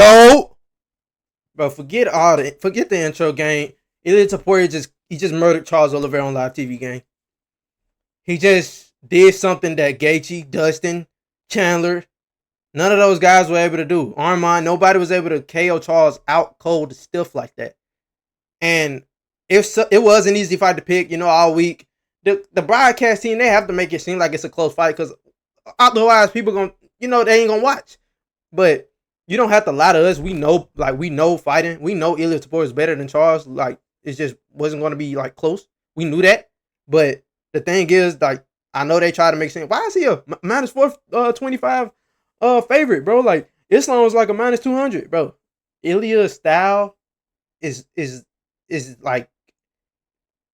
Yo, bro, forget the intro game. Ilia Topuria just murdered Charles Oliveira on live TV game. He just did something that Gaethje, Dustin, Chandler, none of those guys were able to do. Armand, nobody was able to KO Charles out cold stiff like that. And it was an easy fight to pick, all week. The broadcast team, they have to make it seem like it's a close fight because otherwise people they ain't gonna watch. But you don't have to lie to us. We know fighting. We know Ilia Topuria is better than Charles. Like, it just wasn't going to be like close. We knew that. But the thing is, like, I know they try to make sense. Why is he a minus 425 favorite, bro? Like, Islam was like a minus 200, bro. Ilia's style is like,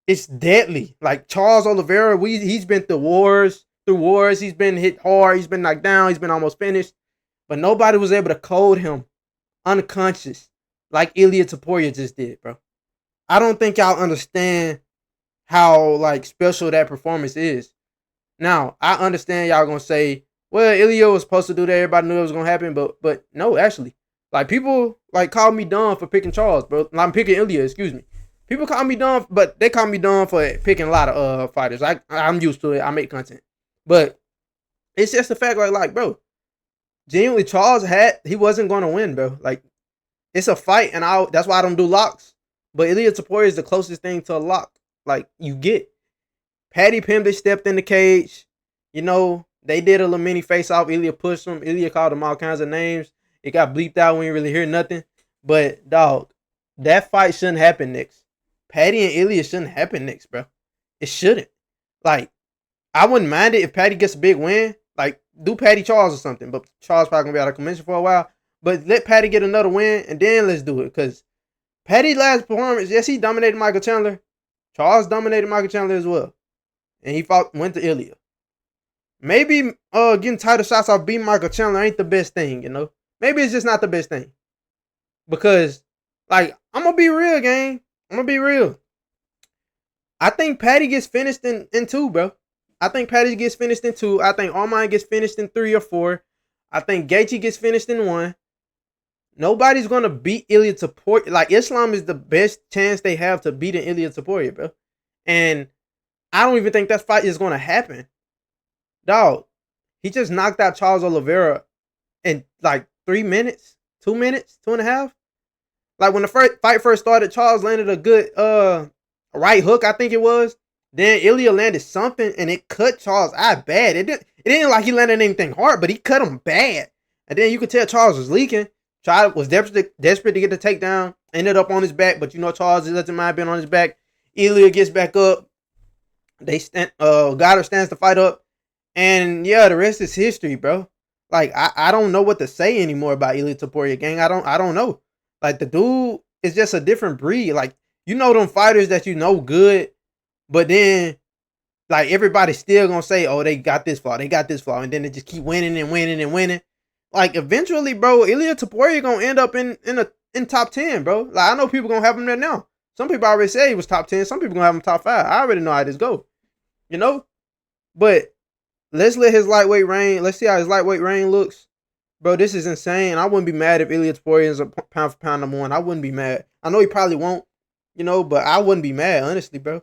it's deadly. Like Charles Oliveira, he's been through wars. He's been hit hard. He's been knocked down. He's been almost finished. But nobody was able to code him unconscious like Ilia Topuria just did, bro. I don't think y'all understand how like special that performance is. Now, I understand y'all gonna say, well, Ilia was supposed to do that. Everybody knew it was gonna happen, but no, actually. Like, people like call me dumb for picking Charles, bro. I'm picking Ilia, excuse me. People call me dumb, but they call me dumb for picking a lot of fighters. I'm used to it. I make content. But it's just the fact, like, bro, genuinely, Charles he wasn't going to win, bro. Like, it's a fight, and that's why I don't do locks. But Ilia Topuria is the closest thing to a lock, like, you get. Patty Pimblett stepped in the cage. They did a little mini face-off. Ilia pushed him. Ilia called him all kinds of names. It got bleeped out. We didn't really hear nothing. But, dog, that fight shouldn't happen next. Patty and Ilia shouldn't happen next, bro. It shouldn't. Like, I wouldn't mind it if Patty gets a big win. Like, do Patty Charles or something. But Charles probably going to be out of commission for a while. But let Patty get another win, and then let's do it. Because Patty's last performance, yes, he dominated Michael Chandler. Charles dominated Michael Chandler as well. And he went to Ilia. Maybe getting title shots off beating Michael Chandler ain't the best thing, Maybe it's just not the best thing. Because, like, I'm going to be real, gang. I'm going to be real. I think Patty gets finished in 2, bro. I think Patty gets finished in 2. I think Armand gets finished in 3 or 4. I think Gaethje gets finished in 1. Nobody's going to beat Ilia Topuria. Like, Islam is the best chance they have to beat an Ilia Topuria, bro. And I don't even think that fight is going to happen. Dog, he just knocked out Charles Oliveira in, like, 3 minutes, 2 minutes, 2.5. Like, when the fight first started, Charles landed a good right hook, I think it was. Then Ilia landed something, and it cut Charles' eye bad. It didn't like he landed anything hard, but he cut him bad. And then you could tell Charles was leaking. Charles was desperate to get the takedown. Ended up on his back, but Charles doesn't mind being on his back. Ilia gets back up. Goddard stands the fight up. And yeah, the rest is history, bro. Like, I don't know what to say anymore about Ilia Topuria, gang. I don't know. Like, the dude is just a different breed. Like, them fighters that good, but then, like, everybody's still gonna say, oh, they got this flaw, and then they just keep winning and winning and winning. Like, eventually, bro, Ilia Topuria gonna end up in top 10, bro. Like, I know people gonna have him there now. Some people already say he was top 10. Some people gonna have him top 5. I already know how this go, But let's let his lightweight reign. Let's see how his lightweight reign looks. Bro, this is insane. I wouldn't be mad if Ilia Topuria is a pound for pound number 1. I wouldn't be mad. I know he probably won't, but I wouldn't be mad, honestly, bro.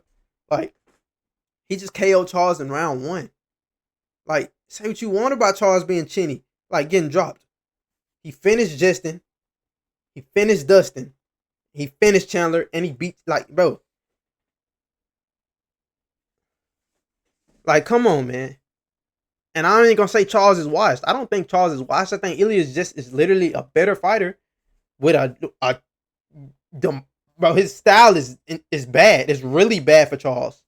Like, he just KO'd Charles in round 1. Like, say what you want about Charles being chinny, like getting dropped. He finished Justin. He finished Dustin. He finished Chandler, and he beat, like, bro. Like, come on, man. And I ain't gonna say Charles is washed. I don't think Charles is washed. I think Ilia is literally a better fighter with bro, his style is bad. It's really bad for Charles.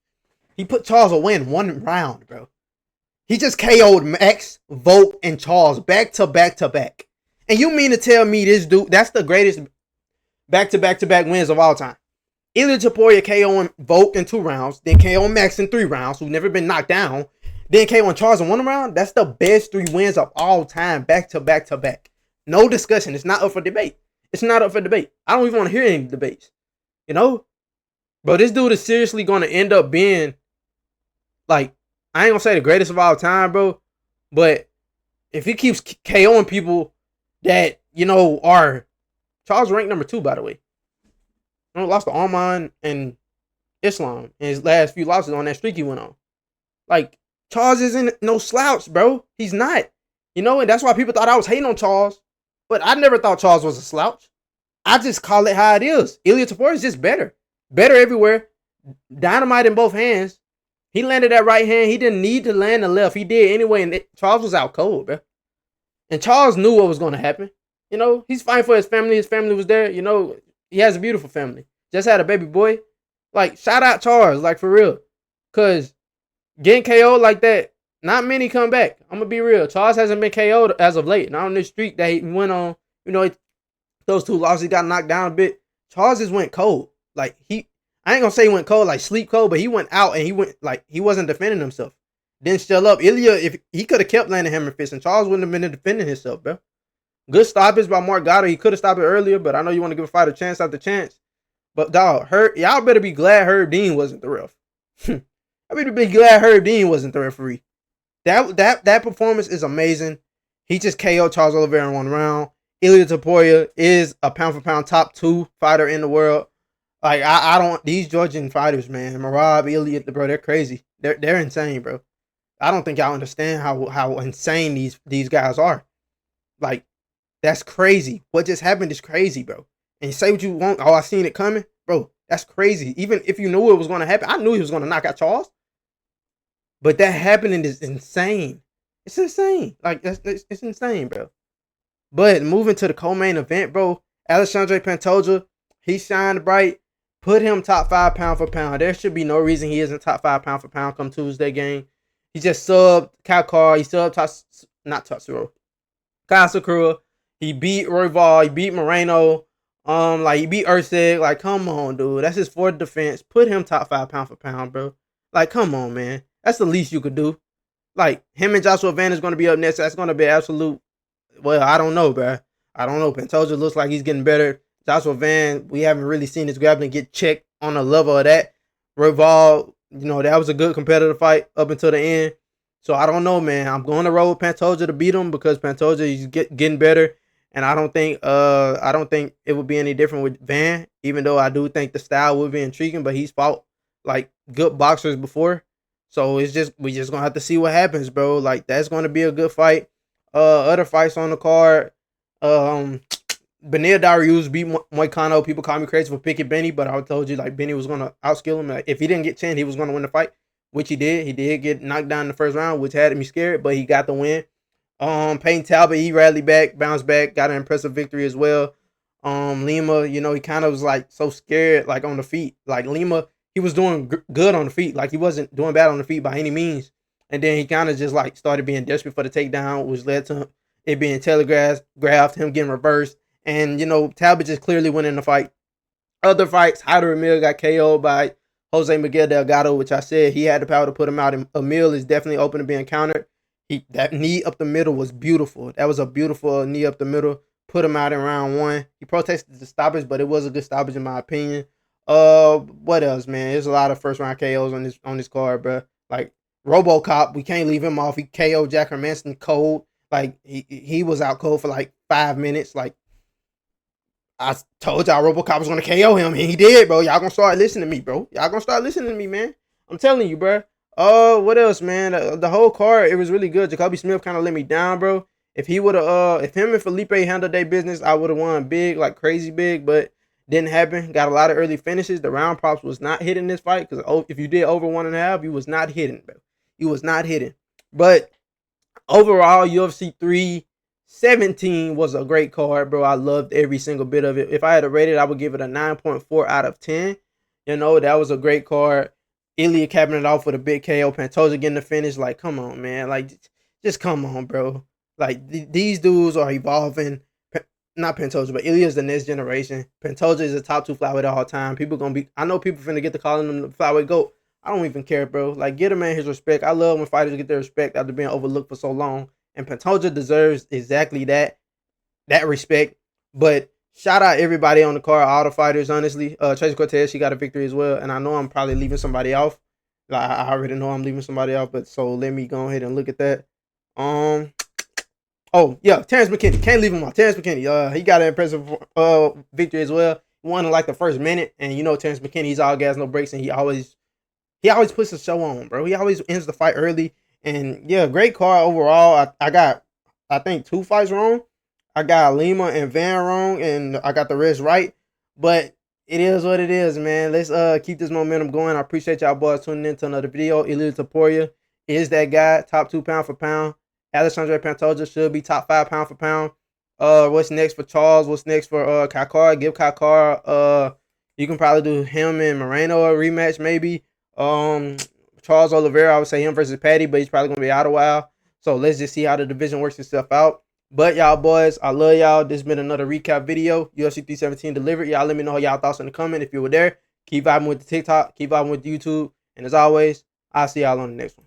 He put Charles away in 1 round, bro. He just KO'd Max, Volk, and Charles back to back to back. And you mean to tell me this dude, that's the greatest back to back to back wins of all time? Ilia Topuria KO'ing Volk in 2 rounds, then KO'ing Max in 3 rounds, who've never been knocked down. Then KO'ing Charles in 1 round. That's the best 3 wins of all time, back to back to back. No discussion. It's not up for debate. I don't even want to hear any debates. Bro, this dude is seriously going to end up being, like, I ain't going to say the greatest of all time, bro. But if he keeps KO'ing people that, are Charles ranked number 2, by the way. Lost to Arman and Islam in his last few losses on that streak he went on. Like, Charles isn't no slouch, bro. He's not. And that's why people thought I was hating on Charles. But I never thought Charles was a slouch. I just call it how it is. Ilia Topuria is just better. Better everywhere. Dynamite in both hands. He landed that right hand. He didn't need to land the left. He did anyway. And Charles was out cold, bro. And Charles knew what was going to happen. He's fighting for his family. His family was there. He has a beautiful family. Just had a baby boy. Like, shout out Charles. Like, for real. Because getting KO'd like that, not many come back. I'm going to be real. Charles hasn't been KO'd as of late. Not on this streak that he went on. Those 2 losses, he got knocked down a bit. Charles just went cold. Like, I ain't going to say he went cold, like sleep cold, but he went out and he wasn't defending himself. Didn't still up. Ilia, if he could have kept landing hammer fists, and Charles wouldn't have been defending himself, bro. Good stoppage by Mark Goddard. He could have stopped it earlier, but I know you want to give a fighter chance after chance. But, dog, y'all better be glad Herb Dean wasn't the ref. I better be glad Herb Dean wasn't the referee. That performance is amazing. He just KO'd Charles Oliveira in 1 round. Ilia Topuria is a pound-for-pound top 2 fighter in the world. Like, I don't... These Georgian fighters, man. Marab, Ilia, bro, they're crazy. They're insane, bro. I don't think y'all understand how insane these guys are. Like, that's crazy. What just happened is crazy, bro. And you say what you want. Oh, I seen it coming. Bro, that's crazy. Even if you knew it was going to happen. I knew he was going to knock out Charles. But that happening is insane. It's insane. Like, it's insane, bro. But moving to the co-main event, bro, Alexandre Pantoja, he shined bright. Put him top 5 pound for pound. There should be no reason he isn't top 5 pound for pound come Tuesday game. He just subbed Kalkar. He subbed Kasakura. He beat Royval. He beat Moreno. He beat Ursig. Like, come on, dude. That's his 4th defense. Put him top 5 pound for pound, bro. Like, come on, man. That's the least you could do. Like, him and Joshua Van is going to be up next. That's going to be absolute. Well, I don't know, bro. I don't know. Pantoja looks like he's getting better. Joshua Van, we haven't really seen his grappling get checked on the level of that. Royval, that was a good competitive fight up until the end. So I don't know, man. I'm going to roll with Pantoja to beat him because Pantoja is getting better. And I don't think it would be any different with Van, even though I do think the style would be intriguing, but he's fought like good boxers before. So we just gonna have to see what happens, bro. Like, that's gonna be a good fight. Other fights on the card. Benil Dariush beat Moicano. People call me crazy for picking Benny, but I told you like Benny was gonna outskill him. Like, if he didn't get 10, he was gonna win the fight, which he did. He did get knocked down in the first round, which had me scared, but he got the win. Payne Talbot, he rallied back, bounced back, got an impressive victory as well. Lima, he kind of was like so scared, like on the feet. Like Lima, he was doing good on the feet, like he wasn't doing bad on the feet by any means. And then he kind of just like started being desperate for the takedown, which led to it being telegraphed, him getting reversed. And, Talbot just clearly winning the fight. Other fights, Hyder Emil got KO'd by Jose Miguel Delgado, which I said he had the power to put him out. And Emil is definitely open to being countered. That knee up the middle was beautiful. That was a beautiful knee up the middle. Put him out in round 1. He protested the stoppage, but it was a good stoppage in my opinion. What else, man? There's a lot of first round KOs on this card, bro. Like RoboCop, we can't leave him off. He KO'd Jack Hermanson cold. Like he was out cold for like 5 minutes. Like, I told y'all RoboCop was gonna KO him, and he did, bro. Y'all gonna start listening to me, bro. Y'all gonna start listening to me, man. I'm telling you, bro. What else, man? The whole card, it was really good. Jacoby Smith kind of let me down, bro. If he would have, if him and Felipe handled their business, I would have won big, like crazy big, but didn't happen. Got a lot of early finishes. The round props was not hitting this fight because if you did over 1.5, you was not hitting, bro. You was not hitting. But overall, UFC 317 was a great card, bro. I loved every single bit of it. If I had to rate it, I would give it a 9.4 out of 10. That was a great card. Ilia capping it off with a big KO. Pantoja getting the finish. Like, come on, man. Like, just come on, bro. Like, these dudes are evolving. Not Pantoja, but Ilia is the next generation. Pantoja is the top 2 flyweight all time. I know people finna get to calling him the flyweight GOAT. I don't even care, bro. Like, get a man his respect. I love when fighters get their respect after being overlooked for so long. And Pantoja deserves exactly that respect. But shout out everybody on the card, all the fighters, honestly. Tracy Cortez, she got a victory as well. And I know I'm probably leaving somebody off. Like, I already know I'm leaving somebody off, but so let me go ahead and look at that. Oh yeah, Terrence McKinney. Can't leave him off. Terrence McKinney. He got an impressive victory as well. He won in like the first minute, and you know Terrence McKinney, he's all gas no breaks, and he always puts the show on, bro. He always ends the fight early, and yeah, great card overall. I got I think 2 fights wrong. I got Lima and Van wrong, and I got the rest right. But it is what it is, man. Let's keep this momentum going. I appreciate y'all boys tuning in to another video. Ilia Topuria is that guy, top 2 pound for pound. Alexandre Pantoja should be top 5 pound for pound. What's next for Charles? What's next for Kakar? Give Kakar you can probably do him and Moreno a rematch maybe. Um Charles Oliveira, I would say him versus Patty, but he's probably gonna be out a while. So let's just see how the division works itself out. But y'all boys, I love y'all. This has been another recap video. UFC 317 delivered. Y'all let me know y'all thoughts in the comment if you were there. Keep vibing with the TikTok. Keep vibing with YouTube. And as always, I'll see y'all on the next one.